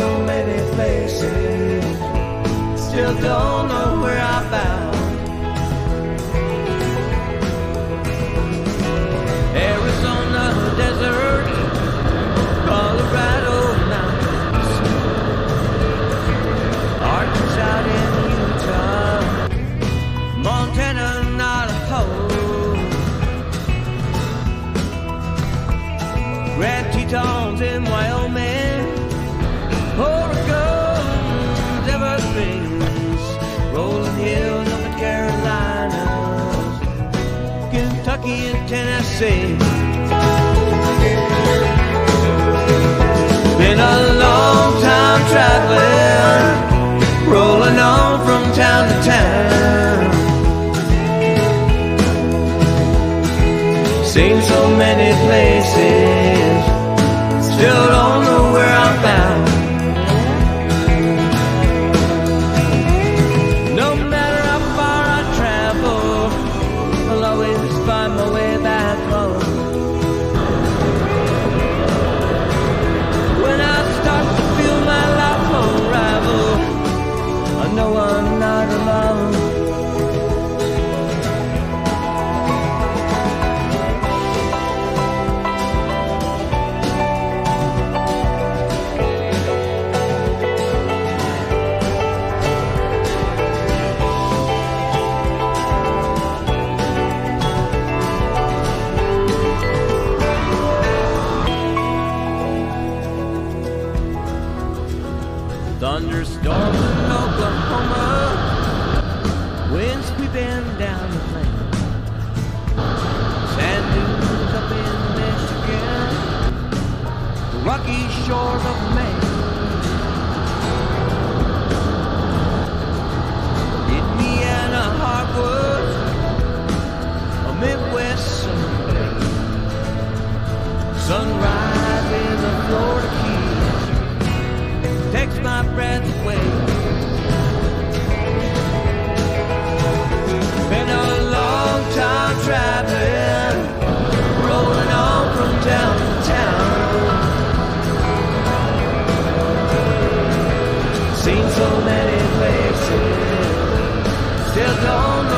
so many places, still don't know where I'm bound. Arizona desert, Colorado mountains, Arkansas in Utah, Montana, Idaho, Grand Tetons in Wyoming, Oregon, Everglades, rolling hills up in Carolinas, Kentucky and Tennessee. Been a long time traveling, rolling on from town to town. Seen so many places, still don't know where I'm bound. No matter how far I travel, I'll always find my way back home. When I start to feel my life unravel, I know I'm not alone. Thunderstorms in Oklahoma, winds sweeping down the plain, sand dunes up in Michigan, the rocky shores of Maine. Indiana hardwoods, a Midwest summer, sunrise in the Florida Keys takes my breath away. Been a long time traveling, rolling on from town to town. Seen so many places, still don't